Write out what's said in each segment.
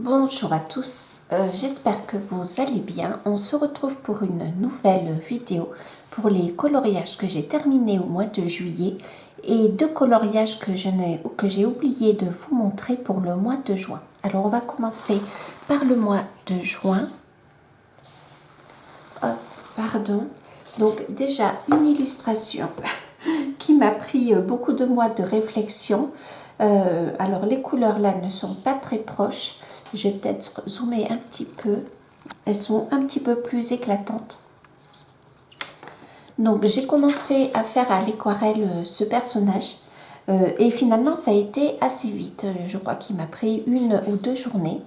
Bonjour à tous, j'espère que vous allez bien. On se retrouve pour une nouvelle vidéo pour les coloriages que j'ai terminés au mois de juillet et deux coloriages que j'ai oublié de vous montrer pour le mois de juin. Alors on va commencer par le mois de juin. Pardon. Donc déjà une illustration qui m'a pris beaucoup de mois de réflexion. Alors les couleurs là ne sont pas très proches. Je vais peut-être zoomer un petit peu. Elles sont un petit peu plus éclatantes. Donc j'ai commencé à faire à l'aquarelle ce personnage. Et finalement ça a été assez vite. Je crois qu'il m'a pris 1 ou 2 journées.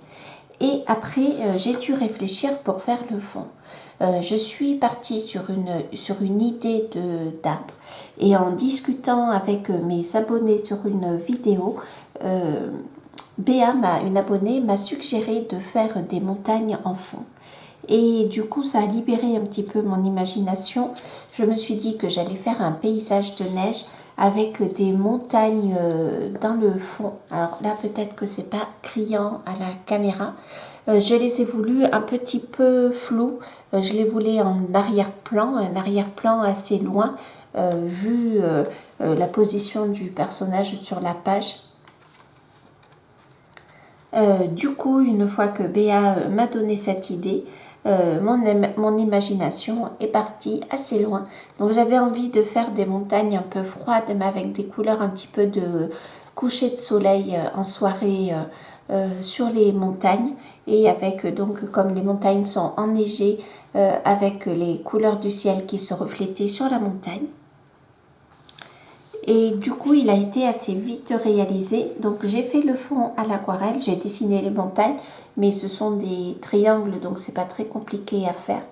Et après j'ai dû réfléchir pour faire le fond. Je suis partie sur une idée d'arbre. Et en discutant avec mes abonnés sur une vidéo, Béa, une abonnée, m'a suggéré de faire des montagnes en fond. Et du coup, ça a libéré un petit peu mon imagination. Je me suis dit que j'allais faire un paysage de neige avec des montagnes dans le fond. Alors là, peut-être que c'est pas criant à la caméra. Je les ai voulu un petit peu flous. Je les voulais en arrière-plan, un arrière-plan assez loin, vu la position du personnage sur la page. Du coup, une fois que Béa m'a donné cette idée, mon imagination est partie assez loin. Donc j'avais envie de faire des montagnes un peu froides, mais avec des couleurs un petit peu de coucher de soleil en soirée sur les montagnes. Et avec, donc, comme les montagnes sont enneigées, avec les couleurs du ciel qui se reflétaient sur la montagne. Et du coup, il a été assez vite réalisé. Donc, j'ai fait le fond à l'aquarelle. J'ai dessiné les montagnes, mais ce sont des triangles, donc c'est pas très compliqué à faire.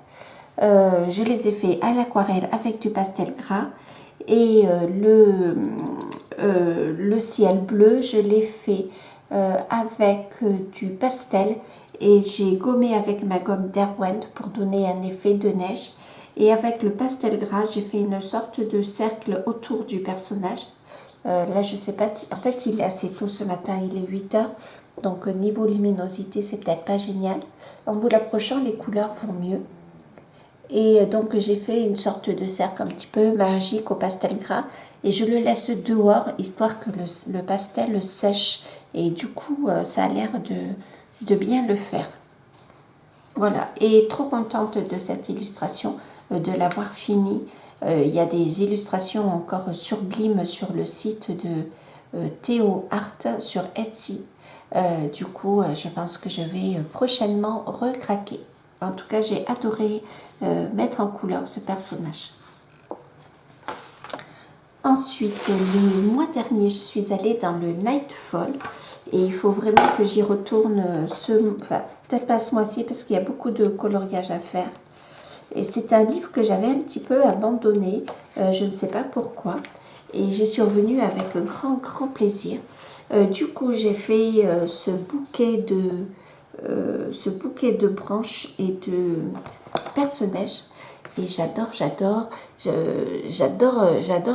Je les ai fait à l'aquarelle avec du pastel gras. Et le ciel bleu, je l'ai fait avec du pastel. Et j'ai gommé avec ma gomme Derwent pour donner un effet de neige. Et avec le pastel gras, j'ai fait une sorte de cercle autour du personnage. Là, je sais pas si... En fait, il est assez tôt ce matin, il est 8 heures. Donc, niveau luminosité, c'est peut-être pas génial. En vous l'approchant, les couleurs vont mieux. Et donc, j'ai fait une sorte de cercle un petit peu magique au pastel gras. Et je le laisse dehors, histoire que le pastel sèche. Et du coup, ça a l'air de bien le faire. Voilà, et trop contente de cette illustration, de l'avoir finie. Il y a des illustrations encore sur Glim sur le site de Théo Art sur Etsy. Du coup, je pense que je vais prochainement recraquer. En tout cas, j'ai adoré mettre en couleur ce personnage. Ensuite, le mois dernier, je suis allée dans le Nightfall et il faut vraiment que j'y retourne peut-être pas ce mois-ci parce qu'il y a beaucoup de coloriage à faire. Et c'est un livre que j'avais un petit peu abandonné, je ne sais pas pourquoi. Et j'y suis revenue avec grand plaisir. Du coup, j'ai fait ce bouquet de branches et de personnages. Et j'adore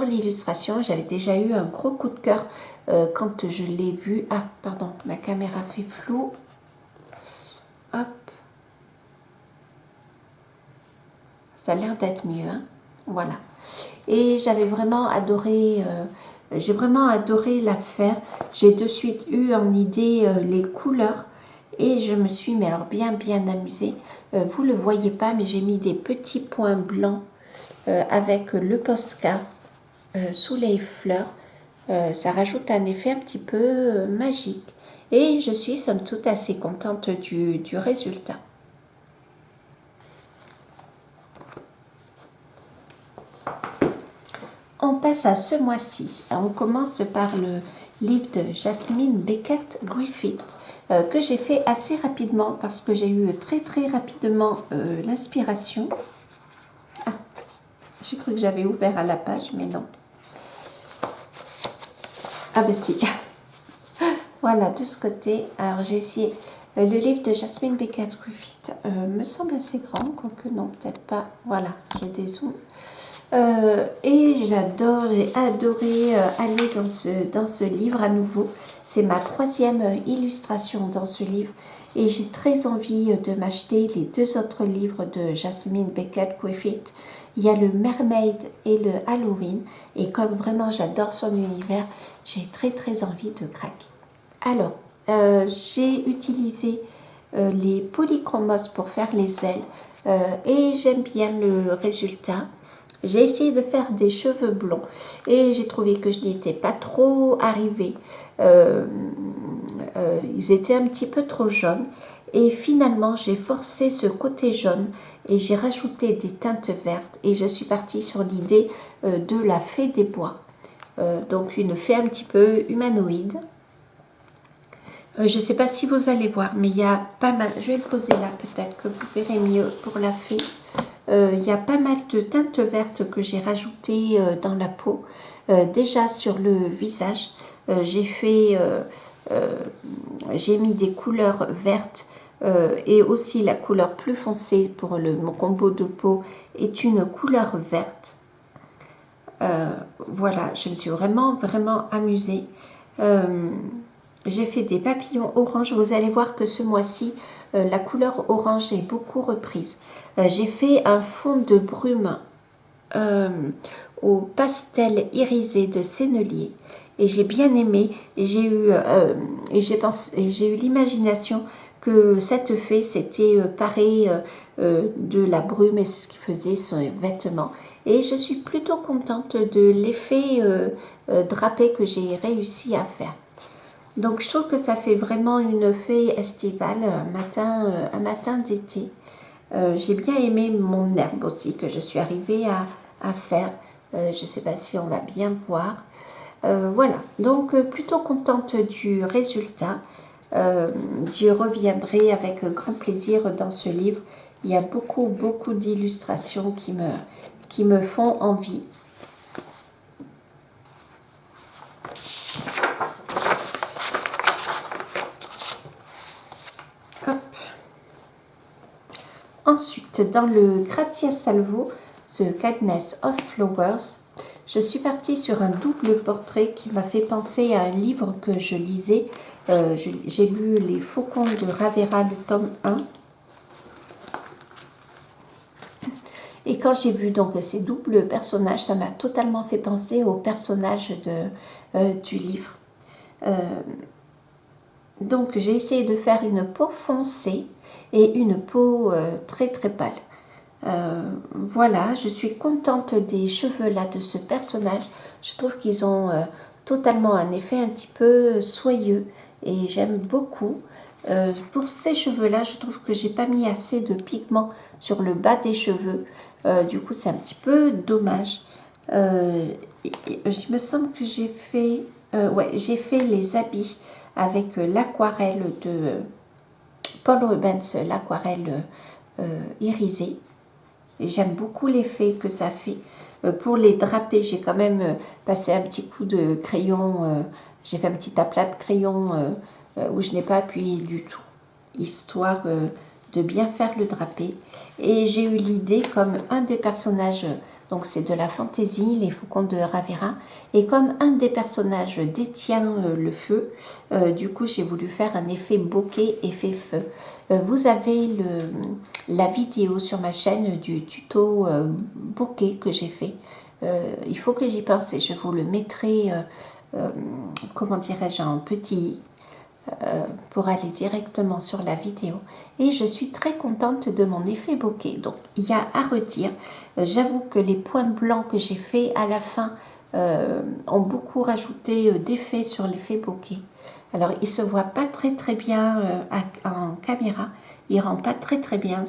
l'illustration. J'avais déjà eu un gros coup de cœur quand je l'ai vu. Ah, pardon, ma caméra fait flou. Hop. Ça a l'air d'être mieux, hein. Voilà. Et j'avais vraiment adoré, j'ai vraiment adoré la faire. J'ai de suite eu en idée les couleurs. Et je me suis, mais alors bien amusée. Vous ne le voyez pas, mais j'ai mis des petits points blancs avec le Posca sous les fleurs. Ça rajoute un effet un petit peu magique. Et je suis somme toute assez contente du résultat. On passe à ce mois-ci. On commence par le livre de Jasmine Beckett Griffith que j'ai fait assez rapidement parce que j'ai eu très rapidement l'inspiration. Ah, j'ai cru que j'avais ouvert à la page, mais non. Ah ben si. Voilà, de ce côté. Alors j'ai essayé. Le livre de Jasmine Beckett Griffith me semble assez grand, quoique non, peut-être pas. Voilà, je dézoome. Et j'ai adoré aller dans ce livre à nouveau. C'est ma 3e illustration dans ce livre et j'ai très envie de m'acheter les 2 autres livres de Jasmine Beckett-Griffith. Il y a le Mermaid et le Halloween, et comme vraiment j'adore son univers, j'ai très envie de craquer. Alors, j'ai utilisé les polychromos pour faire les ailes et j'aime bien le résultat. J'ai essayé de faire des cheveux blonds et j'ai trouvé que je n'y étais pas trop arrivée. Ils étaient un petit peu trop jaunes et finalement j'ai forcé ce côté jaune et j'ai rajouté des teintes vertes et je suis partie sur l'idée de la fée des bois. Donc une fée un petit peu humanoïde. Je ne sais pas si vous allez voir, mais il y a pas mal, je vais le poser là peut-être que vous verrez mieux pour la fée. Il y a pas mal de teintes vertes que j'ai rajoutées dans la peau. Déjà sur le visage, j'ai mis des couleurs vertes et aussi la couleur plus foncée pour mon combo de peau est une couleur verte. Voilà, je me suis vraiment amusée. J'ai fait des papillons orange. Vous allez voir que ce mois-ci, la couleur orange est beaucoup reprise. J'ai fait un fond de brume au pastel irisé de Sennelier et j'ai bien aimé. Et j'ai eu l'imagination que cette fée s'était parée de la brume et c'est ce qui faisait son vêtement. Et je suis plutôt contente de l'effet drapé que j'ai réussi à faire. Donc je trouve que ça fait vraiment une fée estivale, un matin d'été. J'ai bien aimé mon herbe aussi que je suis arrivée à faire. Je ne sais pas si on va bien voir. Voilà, donc plutôt contente du résultat. J'y reviendrai avec grand plaisir dans ce livre. Il y a beaucoup d'illustrations qui me font envie. Ensuite, dans le Grazia Salvo, The Kindness of Flowers, je suis partie sur un double portrait qui m'a fait penser à un livre que je lisais. J'ai lu Les Faucons de Ravera, le tome 1. Et quand j'ai vu donc ces doubles personnages, ça m'a totalement fait penser aux personnages du livre. Donc j'ai essayé de faire une peau foncée et une peau très pâle. Voilà, je suis contente des cheveux là de ce personnage. Je trouve qu'ils ont totalement un effet un petit peu soyeux et j'aime beaucoup. Pour ces cheveux là, je trouve que j'ai pas mis assez de pigments sur le bas des cheveux. Du coup, c'est un petit peu dommage. Il me semble que j'ai fait, j'ai fait les habits avec l'aquarelle de Paul Rubens, l'aquarelle irisée. Et j'aime beaucoup l'effet que ça fait. Pour les draper, j'ai quand même passé un petit coup de crayon. J'ai fait un petit aplat de crayon où je n'ai pas appuyé du tout, histoire de bien faire le drapé. Et j'ai eu l'idée, comme un des personnages, donc c'est de la fantaisie, les Faucons de Ravera, et comme un des personnages détient le feu, du coup j'ai voulu faire un effet bokeh, effet feu. Vous avez la vidéo sur ma chaîne du tuto bokeh que j'ai fait. Il faut que j'y pense et je vous le mettrai, comment dirais-je, en petit pour aller directement sur la vidéo. Et je suis très contente de mon effet bokeh. Donc il y a à redire. J'avoue que les points blancs que j'ai fait à la fin ont beaucoup rajouté d'effet sur l'effet bokeh. Alors il se voit pas très bien en caméra. Il rend pas très bien.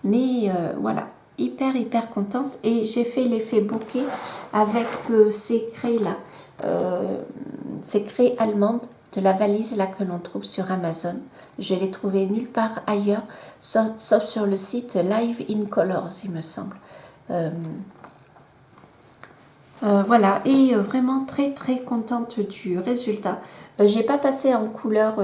Mais voilà, hyper contente. Et j'ai fait l'effet bokeh avec ces craies là. Ces craies allemandes de la valise là que l'on trouve sur Amazon. Je l'ai trouvé nulle part ailleurs, sauf sur le site Live in Colors, il me semble. Voilà, et vraiment très contente du résultat. J'ai pas passé en couleur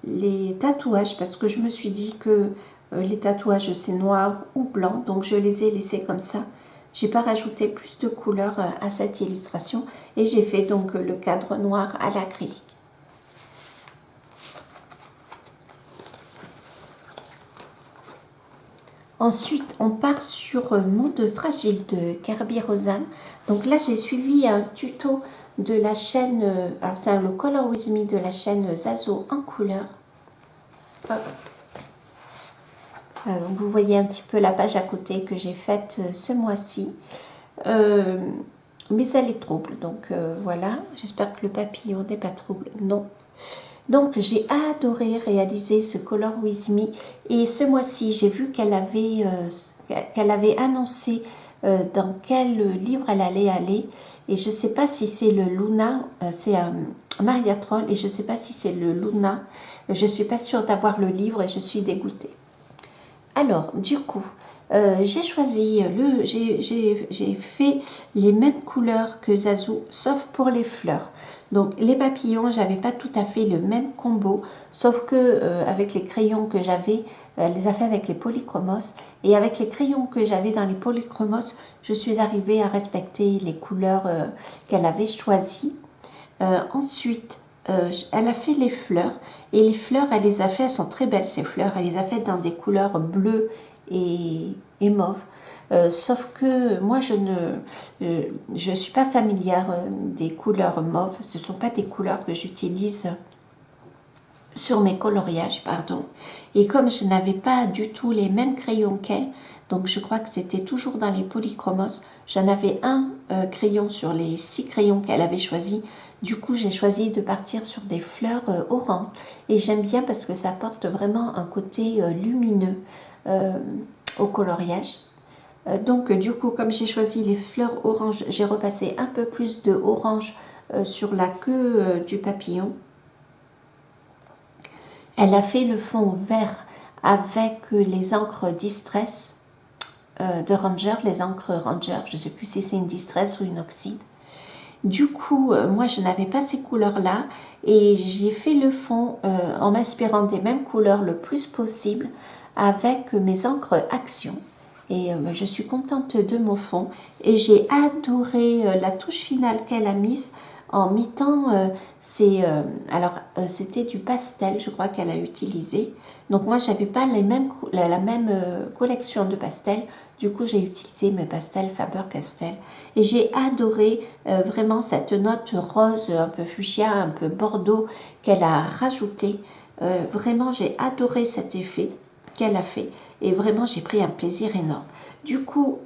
les tatouages parce que je me suis dit que les tatouages c'est noir ou blanc, donc je les ai laissés comme ça. J'ai pas rajouté plus de couleurs à cette illustration et j'ai fait donc le cadre noir à l'acrylique. Ensuite, on part sur Monde fragile de Kerby Rosanne. Donc là, j'ai suivi un tuto de la chaîne, alors c'est le Color With Me de la chaîne Zazo en couleur. Hop. Donc vous voyez un petit peu la page à côté que j'ai faite ce mois-ci. Mais elle est trouble, donc voilà. J'espère que le papillon n'est pas trouble. Non. Donc j'ai adoré réaliser ce Color With Me. Et ce mois-ci, j'ai vu qu'elle avait annoncé dans quel livre elle allait aller. Et je ne sais pas si c'est le Luna, c'est Maria Troll, et je ne sais pas si c'est le Luna. Je ne suis pas sûre d'avoir le livre et je suis dégoûtée. Alors, du coup, j'ai choisi, j'ai fait les mêmes couleurs que Zazo, sauf pour les fleurs. Donc, les papillons, j'avais pas tout à fait le même combo, sauf que avec les crayons que j'avais, elle les a fait avec les polychromos. Et avec les crayons que j'avais dans les polychromos, je suis arrivée à respecter les couleurs qu'elle avait choisies. Ensuite, elle a fait les fleurs. Et les fleurs, elle les a fait, elles sont très belles ces fleurs. Elle les a faites dans des couleurs bleues et mauve. Sauf que moi, je ne suis pas familière des couleurs mauves. Ce ne sont pas des couleurs que j'utilise sur mes coloriages, pardon. Et comme je n'avais pas du tout les mêmes crayons qu'elle, donc je crois que c'était toujours dans les polychromos, j'en avais un crayon sur les 6 crayons qu'elle avait choisi. Du coup, j'ai choisi de partir sur des fleurs orange. Et j'aime bien parce que ça apporte vraiment un côté lumineux au coloriage. Donc, du coup, comme j'ai choisi les fleurs orange, j'ai repassé un peu plus de orange sur la queue du papillon. Elle a fait le fond vert avec les encres Distress de Ranger, les encres Ranger. Je ne sais plus si c'est une Distress ou une oxyde. Du coup, moi, je n'avais pas ces couleurs-là et j'ai fait le fond en m'inspirant des mêmes couleurs le plus possible avec mes encres Action. Et je suis contente de mon fond et j'ai adoré la touche finale qu'elle a mise en mettant, c'était du pastel, je crois qu'elle a utilisé. Donc moi, j'avais pas la même collection de pastels. Du coup, j'ai utilisé mes pastels Faber-Castell. Et j'ai adoré vraiment cette note rose, un peu fuchsia, un peu bordeaux qu'elle a rajouté. Vraiment, j'ai adoré cet effet qu'elle a fait. Et vraiment, j'ai pris un plaisir énorme. Du coup,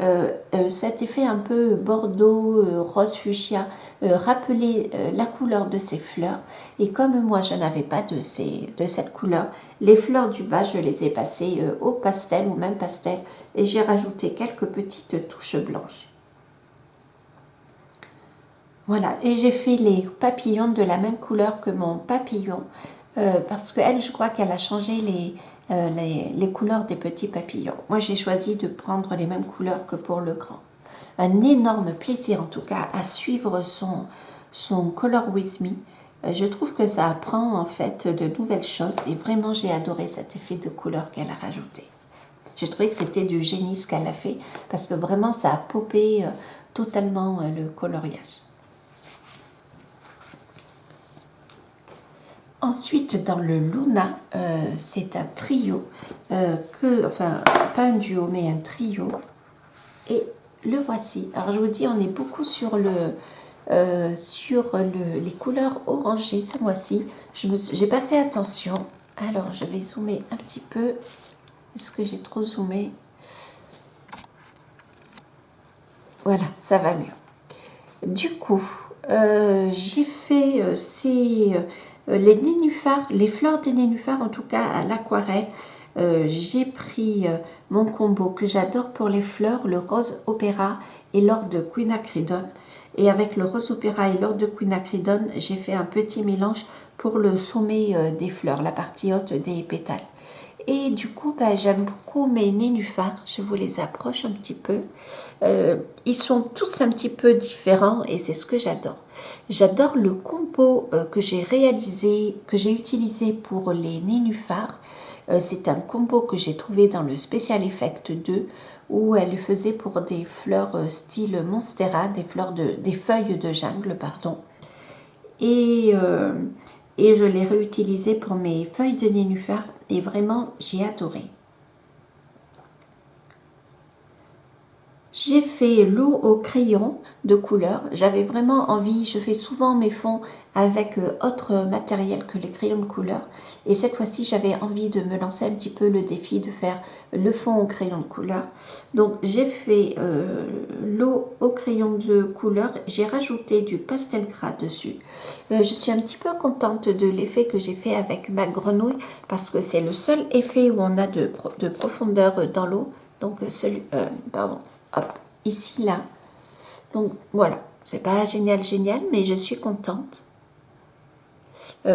cet effet un peu bordeaux, rose fuchsia, rappelait la couleur de ces fleurs. Et comme moi, je n'avais pas de cette couleur, les fleurs du bas, je les ai passées au pastel, au même pastel. Et j'ai rajouté quelques petites touches blanches. Voilà, et j'ai fait les papillons de la même couleur que mon papillon. Parce qu'elle, je crois qu'elle a changé les couleurs des petits papillons. Moi, j'ai choisi de prendre les mêmes couleurs que pour le grand. Un énorme plaisir, en tout cas, à suivre son Color With Me. Je trouve que ça apprend, en fait, de nouvelles choses. Et vraiment, j'ai adoré cet effet de couleur qu'elle a rajouté. J'ai trouvé que c'était du génie ce qu'elle a fait. Parce que vraiment, ça a popé totalement le coloriage. Ensuite, dans le Luna, c'est un trio, enfin, pas un duo, mais un trio. Et le voici. Alors, je vous dis, on est beaucoup sur les couleurs orangées ce mois-ci. Je n'ai pas fait attention. Alors, je vais zoomer un petit peu. Est-ce que j'ai trop zoomé? Voilà, ça va mieux. Du coup, j'ai fait les nénuphars, les fleurs des nénuphars, en tout cas à l'aquarelle. J'ai pris mon combo que j'adore pour les fleurs, le rose opéra et l'or de quinacridone. Et avec le rose opéra et l'or de quinacridone, j'ai fait un petit mélange pour le sommet des fleurs, la partie haute des pétales. Et du coup, j'aime beaucoup mes nénuphars. Je vous les approche un petit peu. Ils sont tous un petit peu différents et c'est ce que j'adore. J'adore le combo que j'ai réalisé, que j'ai utilisé pour les nénuphars. C'est un combo que j'ai trouvé dans le Special Effect 2 où elle le faisait pour des fleurs style Monstera, des feuilles de jungle, pardon. Et je l'ai réutilisé pour mes feuilles de nénuphar et vraiment j'ai adoré. J'ai fait l'eau au crayon de couleur. J'avais vraiment envie, je fais souvent mes fonds avec autre matériel que les crayons de couleur. Et cette fois-ci, j'avais envie de me lancer un petit peu le défi de faire le fond au crayon de couleur. Donc j'ai fait l'eau au crayon de couleur. J'ai rajouté du pastel gras dessus. Je suis un petit peu contente de l'effet que j'ai fait avec ma grenouille parce que c'est le seul effet où on a de profondeur dans l'eau. Donc pardon. Hop, ici, là. Donc, voilà. C'est pas génial, génial, mais je suis contente.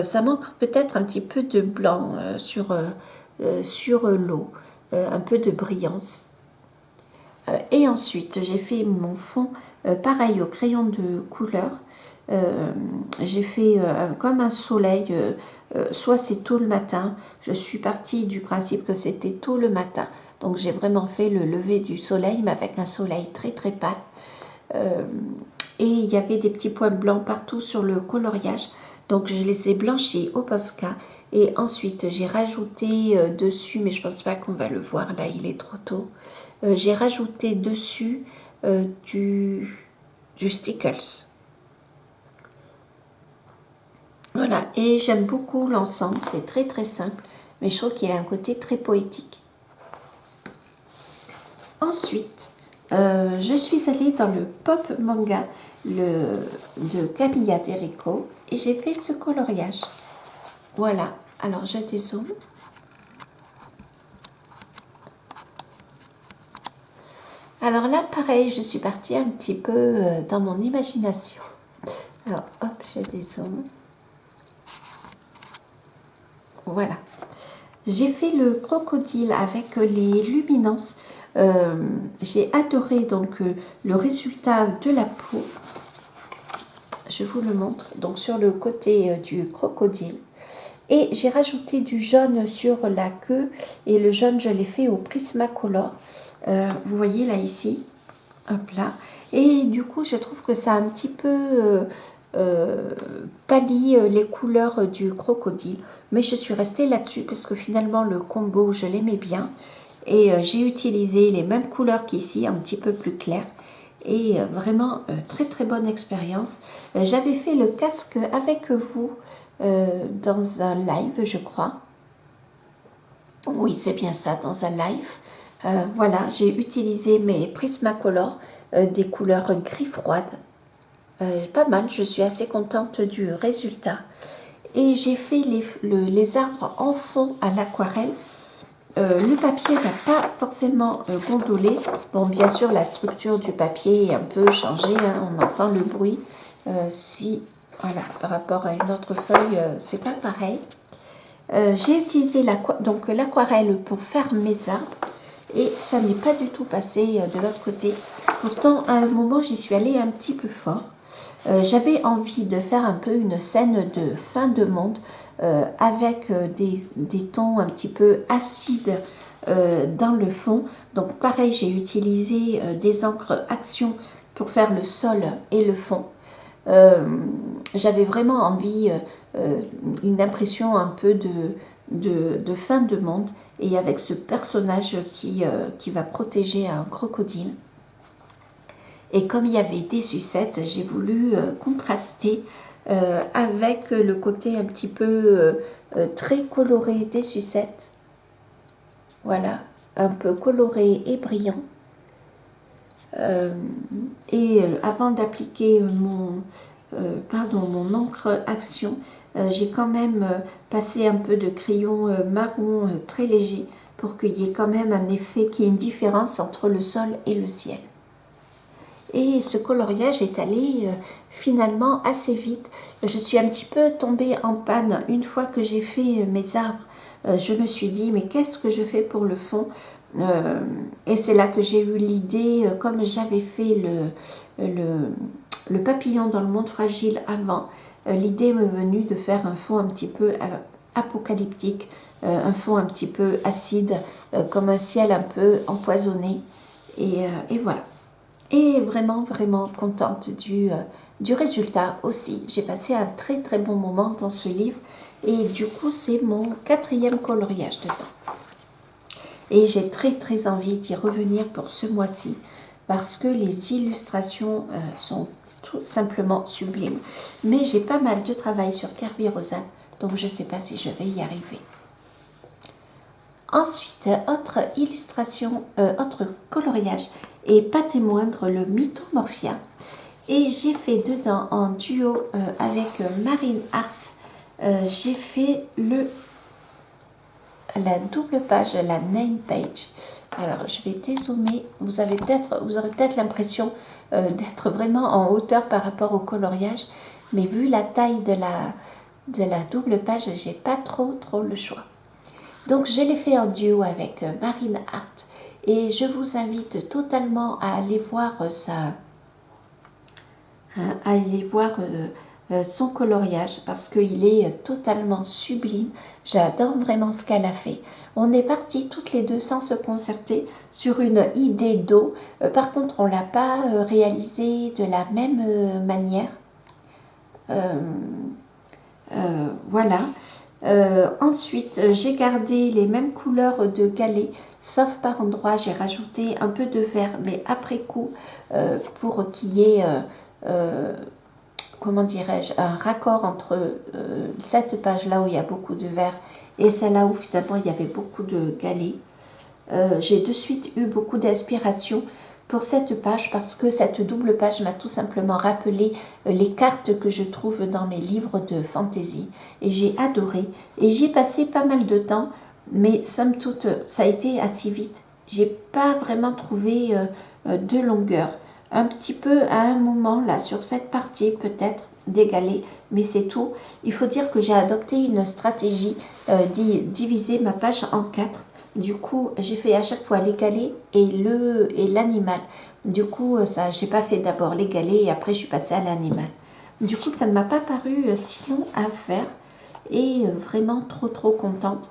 Ça manque peut-être un petit peu de blanc sur l'eau. Un peu de brillance. Et ensuite, j'ai fait mon fond pareil au crayon de couleur. J'ai fait comme un soleil. Soit c'est tôt le matin. Je suis partie du principe que c'était tôt le matin. Donc j'ai vraiment fait le lever du soleil, mais avec un soleil très très pâle. Et il y avait des petits points blancs partout sur le coloriage. Donc je les ai blanchis au Posca. Et ensuite j'ai rajouté dessus, mais je ne pense pas qu'on va le voir là, il est trop tôt. J'ai rajouté dessus du Stickles. Voilà, et j'aime beaucoup l'ensemble, c'est très très simple, mais je trouve qu'il a un côté très poétique. Ensuite, je suis allée dans le Pop Manga de Camilla Derico et j'ai fait ce coloriage. Voilà, alors je dézoome. Alors là, pareil, je suis partie un petit peu dans mon imagination. Alors, hop, je dézoome. Voilà. J'ai fait le crocodile avec les luminances. J'ai adoré donc le résultat de la peau. Je vous le montre. Donc sur le côté du crocodile. Et j'ai rajouté du jaune sur la queue. Et le jaune, je l'ai fait au Prismacolor. Vous voyez là ici. Hop là. Et du coup, je trouve que ça a un petit peu pâli les couleurs du crocodile. Mais je suis restée là-dessus parce que finalement, le combo, je l'aimais bien. Et j'ai utilisé les mêmes couleurs qu'ici, un petit peu plus clair. Et vraiment, très très bonne expérience. J'avais fait le casque avec vous dans un live, je crois. Oui, c'est bien ça, dans un live. Voilà, j'ai utilisé mes Prismacolor, des couleurs gris froide. Pas mal, je suis assez contente du résultat. Et j'ai fait les arbres en fond à l'aquarelle. Le papier n'a pas forcément gondolé. Bon, bien sûr, la structure du papier est un peu changée. Hein, on entend le bruit. Voilà, par rapport à une autre feuille, c'est pas pareil. J'ai utilisé l'aquarelle pour faire mes arbres. Et ça n'est pas du tout passé de l'autre côté. Pourtant, à un moment, j'y suis allée un petit peu fort. J'avais envie de faire un peu une scène de fin de monde avec des tons un petit peu acides dans le fond. Donc pareil, j'ai utilisé des encres Action pour faire le sol et le fond. J'avais vraiment envie, une impression un peu de fin de monde et avec ce personnage qui va protéger un crocodile. Et comme il y avait des sucettes, j'ai voulu contraster avec le côté un petit peu très coloré des sucettes. Voilà, un peu coloré et brillant. Avant d'appliquer mon encre Action, j'ai quand même passé un peu de crayon marron très léger pour qu'il y ait quand même un effet, qu'il y ait une différence entre le sol et le ciel. Et ce coloriage est allé finalement assez vite. Je suis un petit peu tombée en panne une fois que j'ai fait mes arbres. Je me suis dit, mais qu'est-ce que je fais pour le fond? Et c'est là que j'ai eu l'idée, comme j'avais fait le papillon dans le monde fragile avant, l'idée m'est venue de faire un fond un petit peu apocalyptique, un fond un petit peu acide, comme un ciel un peu empoisonné. Et voilà. Et vraiment, vraiment contente du résultat aussi. J'ai passé un très très bon moment dans ce livre. Et du coup, c'est mon 4e coloriage dedans. Et j'ai très très envie d'y revenir pour ce mois-ci. parce que les illustrations sont tout simplement sublimes. Mais j'ai pas mal de travail sur Kerby Rosa, donc je ne sais pas si je vais y arriver. Ensuite, autre illustration, autre coloriage, et pas des moindres, le Mythomorphia. Et j'ai fait dedans en duo avec Marine Art, j'ai fait la double page, la name page. Alors je vais dézoomer, vous aurez peut-être l'impression d'être vraiment en hauteur par rapport au coloriage, mais vu la taille de la double page, j'ai pas trop le choix. Donc je l'ai fait en duo avec Marine Art et je vous invite totalement à aller voir son coloriage parce qu'il est totalement sublime. J'adore vraiment ce qu'elle a fait. On est partis toutes les deux sans se concerter sur une idée d'eau. Par contre, on ne l'a pas réalisé de la même manière. Voilà. Ensuite, j'ai gardé les mêmes couleurs de galets, sauf par endroits, j'ai rajouté un peu de vert, mais après coup, pour qu'il y ait, comment dirais-je, un raccord entre cette page-là où il y a beaucoup de vert et celle-là où finalement il y avait beaucoup de galets. J'ai de suite eu beaucoup d'inspiration pour cette page parce que cette double page m'a tout simplement rappelé les cartes que je trouve dans mes livres de fantasy et j'ai adoré et j'y ai passé pas mal de temps, mais somme toute ça a été assez vite. J'ai pas vraiment trouvé de longueur, un petit peu à un moment là sur cette partie peut-être d'égaler, mais c'est tout. Il faut dire que j'ai adopté une stratégie diviser ma page en 4. Du coup, j'ai fait à chaque fois les galets et l'animal. Du coup, ça, j'ai pas fait d'abord les galets et après je suis passée à l'animal. Du coup, ça ne m'a pas paru si long à faire et vraiment trop contente.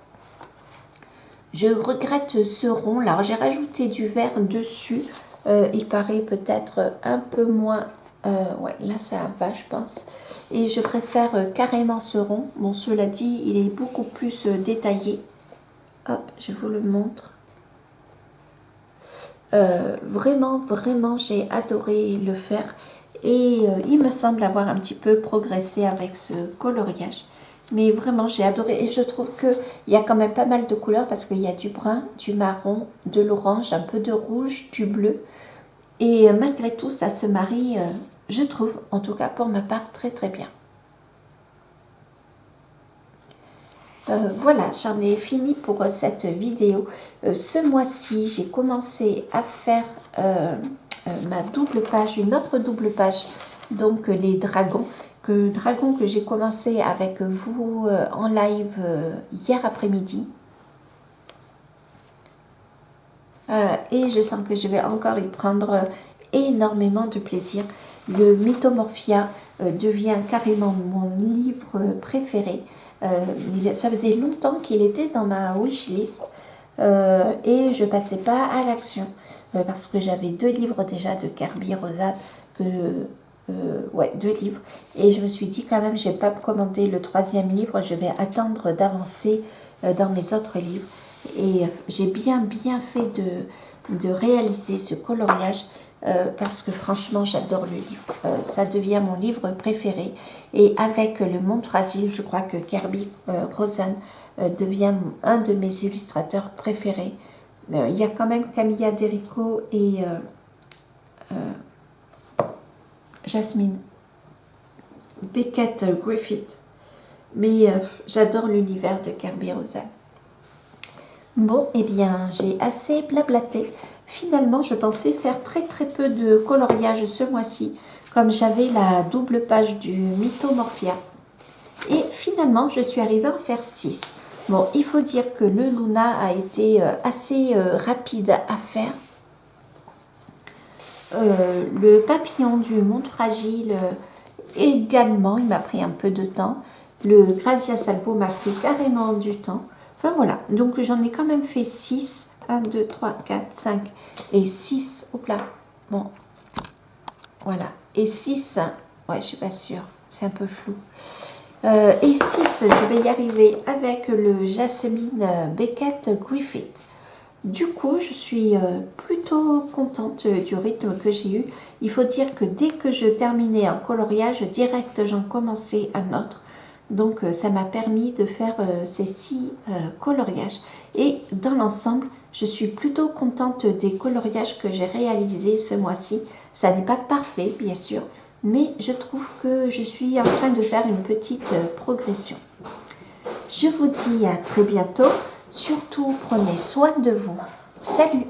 Je regrette ce rond là. Alors, j'ai rajouté du vert dessus. Il paraît peut-être un peu moins. Ouais, là ça va, je pense. Et je préfère carrément ce rond. Bon, cela dit, il est beaucoup plus détaillé. Hop, je vous le montre. Vraiment, j'ai adoré le faire et il me semble avoir un petit peu progressé avec ce coloriage. Mais vraiment, j'ai adoré et je trouve qu'il y a quand même pas mal de couleurs parce qu'il y a du brun, du marron, de l'orange, un peu de rouge, du bleu. Et malgré tout, ça se marie, je trouve, en tout cas pour ma part, très bien. Voilà, j'en ai fini pour cette vidéo. Ce mois-ci, j'ai commencé à faire ma double page, une autre double page, donc les dragons. Dragons que j'ai commencé avec vous en live hier après-midi. Et je sens que je vais encore y prendre énormément de plaisir. Le Mythomorphia devient carrément mon livre préféré. Ça faisait longtemps qu'il était dans ma wishlist et je passais pas à l'action parce que j'avais 2 livres déjà de Kerby Rosa, ouais, 2 livres, et je me suis dit quand même je vais pas commander le 3e livre, je vais attendre d'avancer dans mes autres livres et j'ai bien fait de réaliser ce coloriage parce que franchement j'adore le livre, ça devient mon livre préféré et avec le monde fragile je crois que Kerby Rosa devient un de mes illustrateurs préférés. Il y a quand même Camilla Derico et Jasmine Beckett Griffith, mais j'adore l'univers de Kerby Rosa. Bon, eh bien, j'ai assez blablaté. Finalement, je pensais faire très peu de coloriage ce mois-ci, comme j'avais la double page du Mythomorphia. Et finalement, je suis arrivée à en faire 6. Bon, il faut dire que le Luna a été assez rapide à faire. Le papillon du monde fragile également, il m'a pris un peu de temps. Le Grazia Salvo m'a pris carrément du temps. Enfin voilà, donc j'en ai quand même fait 6. 1, 2, 3, 4, 5 et 6. Hop là, bon, voilà. Et 6, ouais, je suis pas sûre, c'est un peu flou. Et 6, je vais y arriver avec le Jasmine Beckett Griffith. Du coup, je suis plutôt contente du rythme que j'ai eu. Il faut dire que dès que je terminais un coloriage, direct j'en commençais un autre. Donc ça m'a permis de faire ces 6 coloriages. Et dans l'ensemble, je suis plutôt contente des coloriages que j'ai réalisés ce mois-ci. Ça n'est pas parfait, bien sûr, mais je trouve que je suis en train de faire une petite progression. Je vous dis à très bientôt. Surtout, prenez soin de vous. Salut!